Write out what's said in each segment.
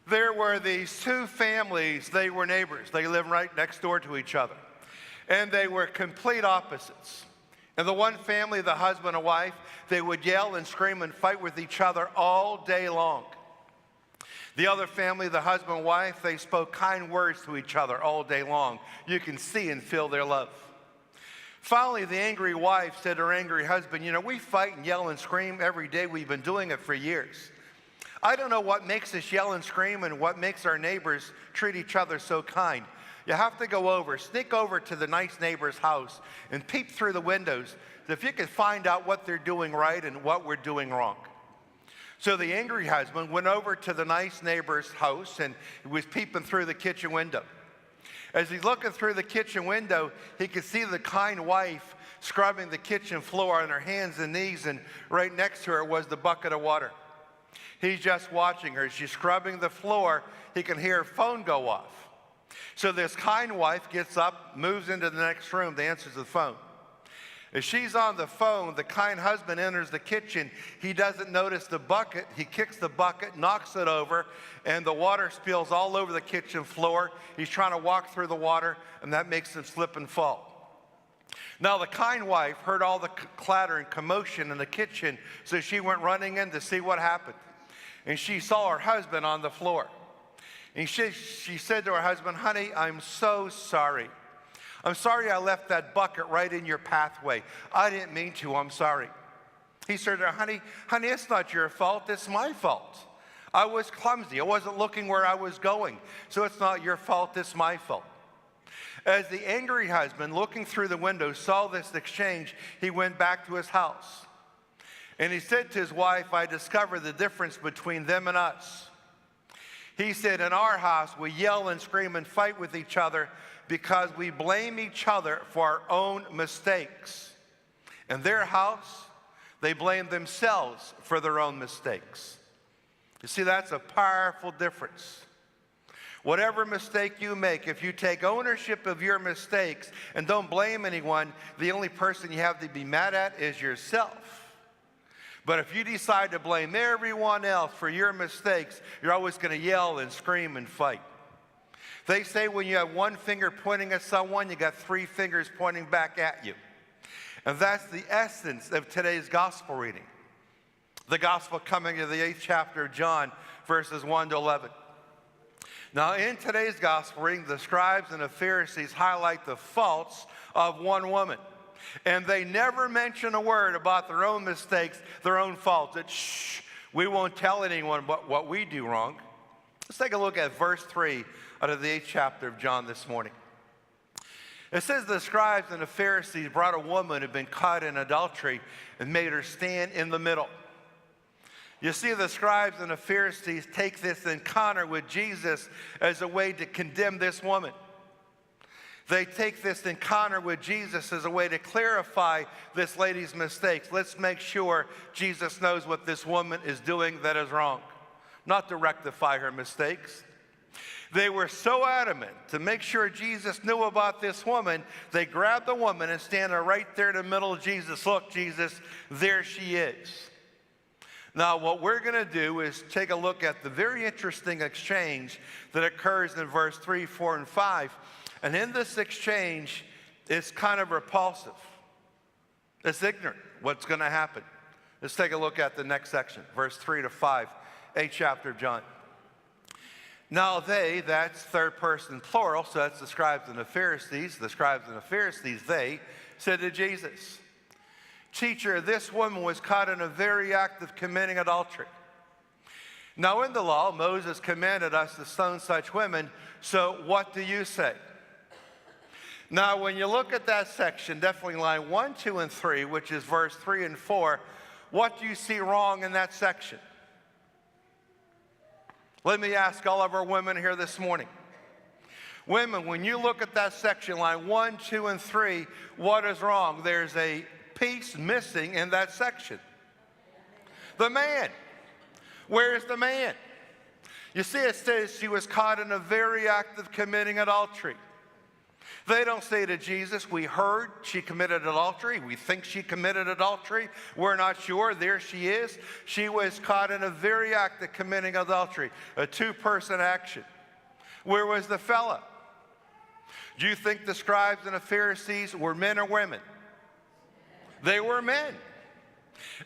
There were these two families. They were neighbors. They lived right next door to each other. And they were complete opposites. In the one family, the husband and wife, they would yell and scream and fight with each other all day long. The other family, the husband and wife, they spoke kind words to each other all day long. You can see and feel their love. Finally, the angry wife said to her angry husband, "You know, we fight and yell and scream every day. We've been doing it for years. I don't know what makes us yell and scream and what makes our neighbors treat each other so kind. You have to sneak over to the nice neighbor's house and peep through the windows if you can find out what they're doing right and what we're doing wrong." So the angry husband went over to the nice neighbor's house and was peeping through the kitchen window. As he's looking through the kitchen window, he could see the kind wife scrubbing the kitchen floor on her hands and knees, and right next to her was the bucket of water. He's just watching her. As she's scrubbing the floor, he can hear her phone go off. So this kind wife gets up, moves into the next room to answer the phone. As she's on the phone, the kind husband enters the kitchen. He doesn't notice the bucket. He kicks the bucket, knocks it over, and the water spills all over the kitchen floor. He's trying to walk through the water, and that makes him slip and fall. Now, the kind wife heard all the clatter and commotion in the kitchen, so she went running in to see what happened. And she saw her husband on the floor. And she said to her husband, "Honey, I'm so sorry. I'm sorry I left that bucket right in your pathway. I didn't mean to. I'm sorry." He said to her, honey, it's not your fault. It's my fault. I was clumsy. I wasn't looking where I was going. So it's not your fault. It's my fault." As the angry husband, looking through the window, saw this exchange, he went back to his house. And he said to his wife, "I discovered the difference between them and us." He said, "In our house, we yell and scream and fight with each other because we blame each other for our own mistakes. In their house, they blame themselves for their own mistakes." You see, that's a powerful difference. Whatever mistake you make, if you take ownership of your mistakes and don't blame anyone, the only person you have to be mad at is yourself. But if you decide to blame everyone else for your mistakes, you're always going to yell and scream and fight. They say when you have one finger pointing at someone, you got three fingers pointing back at you. And that's the essence of today's gospel reading. The gospel coming to the 8th chapter of John, verses 1 to 11. Now, in today's gospel reading, the scribes and the Pharisees highlight the faults of one woman. And they never mention a word about their own mistakes, their own faults. It's, we won't tell anyone what we do wrong. Let's take a look at verse 3 out of the 8th chapter of John this morning. It says the scribes and the Pharisees brought a woman who had been caught in adultery and made her stand in the middle. You see, the scribes and the Pharisees take this encounter with Jesus as a way to condemn this woman. They take this encounter with Jesus as a way to clarify this lady's mistakes. Let's make sure Jesus knows what this woman is doing that is wrong, not to rectify her mistakes. They were so adamant to make sure Jesus knew about this woman, they grabbed the woman and stand her right there in the middle of Jesus. "Look, Jesus, there she is." Now, what we're going to do is take a look at the very interesting exchange that occurs in verse 3, 4, and 5. And in this exchange, it's kind of repulsive. It's ignorant what's going to happen. Let's take a look at the next section, verse 3 to 5, 8th chapter of John. Now they, that's third person plural, so that's the scribes and the Pharisees. The scribes and the Pharisees, they said to Jesus, "Teacher, this woman was caught in a very act of committing adultery. Now in the law, Moses commanded us to stone such women, so what do you say?" Now when you look at that section, definitely line 1, 2, and 3, which is verse 3 and 4, what do you see wrong in that section? Let me ask all of our women here this morning. Women, when you look at that section, line 1, 2, and 3, what is wrong? There's a piece missing in that section. The man. Where is the man? You see, it says she was caught in a very act of committing adultery. They don't say to Jesus, we heard she committed adultery. We think she committed adultery. We're not sure. There she is. She was caught in a very act of committing adultery, a two-person action. Where was the fella? Do you think the scribes and the Pharisees were men or women? They were men.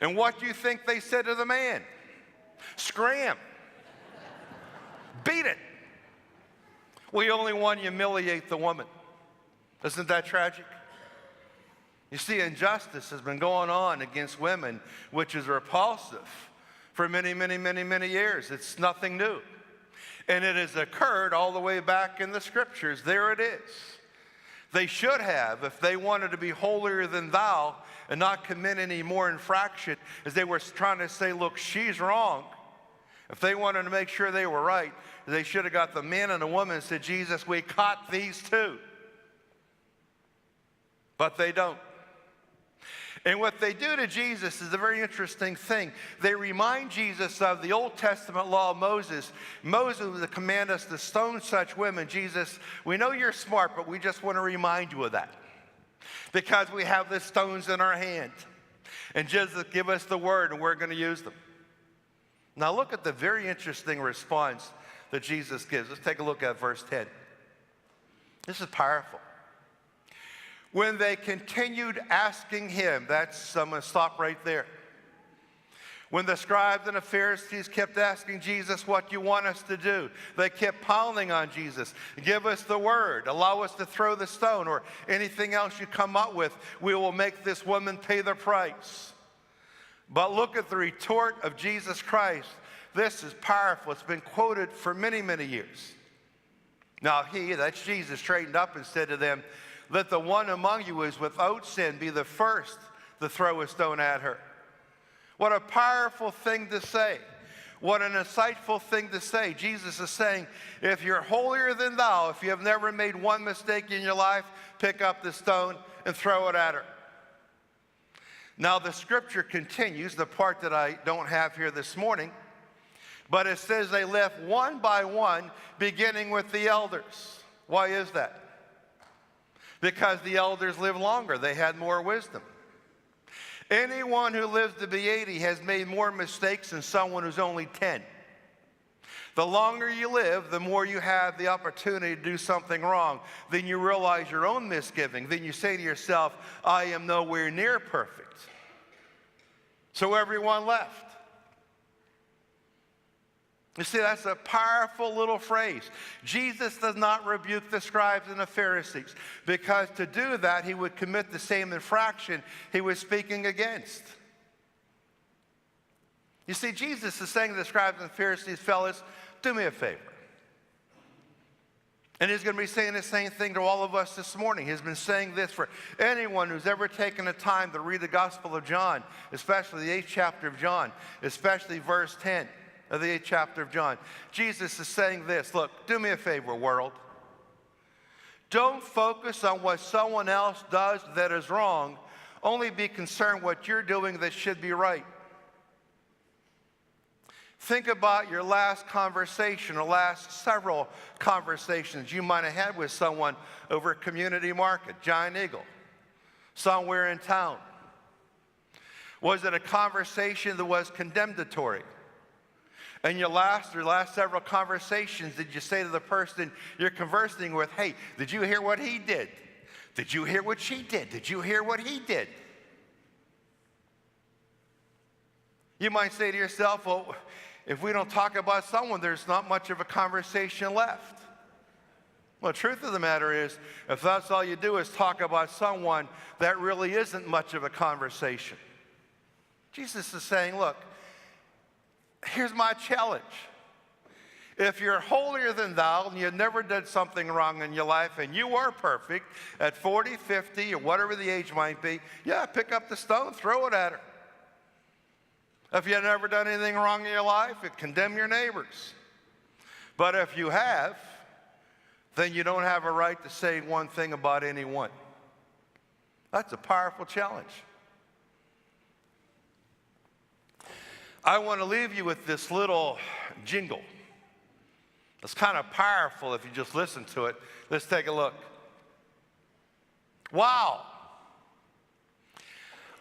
And what do you think they said to the man? Scram. Beat it. We only want to humiliate the woman. Isn't that tragic? You see, injustice has been going on against women, which is repulsive for many, many, many, many years. It's nothing new. And it has occurred all the way back in the scriptures. There it is. They should have, if they wanted to be holier than thou and not commit any more infraction, as they were trying to say, look, she's wrong. If they wanted to make sure they were right, they should have got the man and the woman and said, Jesus, we caught these two. But they don't. And what they do to Jesus is a very interesting thing. They remind Jesus of the Old Testament law of Moses. Moses would command us to stone such women. Jesus, we know you're smart, but we just want to remind you of that. Because we have the stones in our hand. And Jesus, give us the word and we're going to use them. Now look at the very interesting response that Jesus gives. Let's take a look at verse 10. This is powerful. When they continued asking him, I'm going to stop right there. When the scribes and the Pharisees kept asking Jesus, what do you want us to do? They kept pounding on Jesus. Give us the word. Allow us to throw the stone or anything else you come up with. We will make this woman pay the price. But look at the retort of Jesus Christ. This is powerful. It's been quoted for many, many years. Now that's Jesus, straightened up and said to them, let the one among you who is without sin be the first to throw a stone at her. What a powerful thing to say. What an insightful thing to say. Jesus is saying, if you're holier than thou, if you have never made one mistake in your life, pick up the stone and throw it at her. Now the scripture continues, the part that I don't have here this morning, but it says they left one by one, beginning with the elders. Why is that? Because the elders lived longer. They had more wisdom. Anyone who lives to be 80 has made more mistakes than someone who's only 10. The longer you live, the more you have the opportunity to do something wrong. Then you realize your own misgiving. Then you say to yourself, I am nowhere near perfect. So everyone left. You see, that's a powerful little phrase. Jesus does not rebuke the scribes and the Pharisees, because to do that, he would commit the same infraction he was speaking against. You see, Jesus is saying to the scribes and the Pharisees, fellas, do me a favor. And he's going to be saying the same thing to all of us this morning. He's been saying this for anyone who's ever taken the time to read the Gospel of John, especially the 8th chapter of John, especially verse 10. Of the 8th chapter of John. Jesus is saying this, look, do me a favor, world. Don't focus on what someone else does that is wrong. Only be concerned what you're doing that should be right. Think about your last conversation or last several conversations you might have had with someone over Community Market, Giant Eagle, somewhere in town. Was it a conversation that was condemnatory? And your last several conversations, did you say to the person you're conversing with, hey, did you hear what he did? Did you hear what she did? Did you hear what he did? You might say to yourself, well, if we don't talk about someone, there's not much of a conversation left. Well, the truth of the matter is, if that's all you do is talk about someone, that really isn't much of a conversation. Jesus is saying, look, here's my challenge. If you're holier than thou and you've never done something wrong in your life and you are perfect at 40, 50, or whatever the age might be, yeah, pick up the stone, throw it at her. If you've never done anything wrong in your life, condemn your neighbors. But if you have, then you don't have a right to say one thing about anyone. That's a powerful challenge. I want to leave you with this little jingle. It's kind of powerful if you just listen to it. Let's take a look. Wow.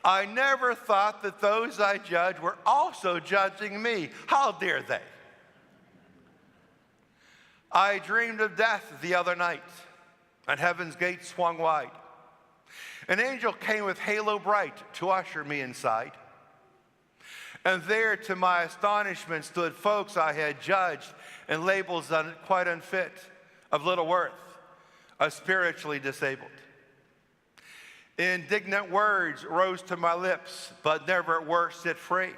I never thought that those I judged were also judging me. How dare they? I dreamed of death the other night, and heaven's gate swung wide. An angel came with halo bright to usher me inside. And there, to my astonishment, stood folks I had judged and labeled quite unfit, of little worth, as spiritually disabled. Indignant words rose to my lips, but never at worst set free.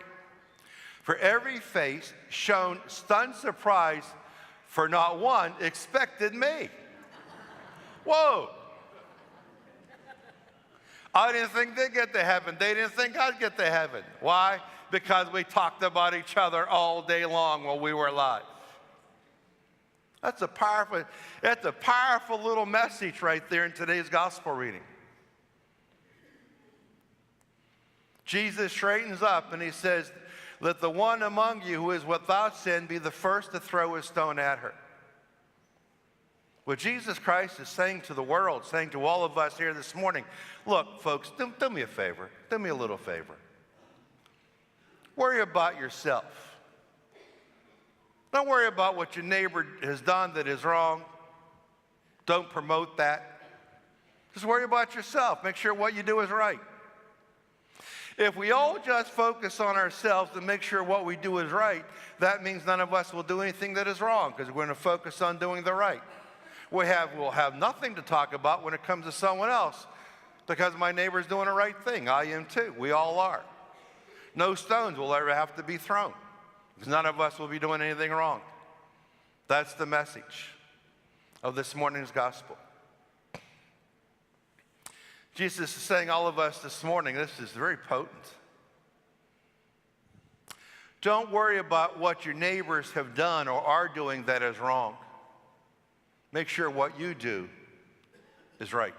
For every face shone stunned surprise, for not one expected me. Whoa. I didn't think they'd get to heaven. They didn't think I'd get to heaven. Why? Because we talked about each other all day long while we were alive. That's a powerful little message right there in today's gospel reading. Jesus straightens up and he says, let the one among you who is without sin be the first to throw a stone at her. What Jesus Christ is saying to the world, saying to all of us here this morning, look, folks, do me a favor. Do me a little favor. Worry about yourself. Don't worry about what your neighbor has done that is wrong. Don't promote that. Just worry about yourself. Make sure what you do is right. If we all just focus on ourselves and make sure what we do is right, that means none of us will do anything that is wrong because we're going to focus on doing the right. We'll have nothing to talk about when it comes to someone else because my neighbor's doing the right thing. I am too. We all are. No stones will ever have to be thrown because none of us will be doing anything wrong. That's the message of this morning's gospel. Jesus is saying all of us this morning, this is very potent. Don't worry about what your neighbors have done or are doing that is wrong. Make sure what you do is right.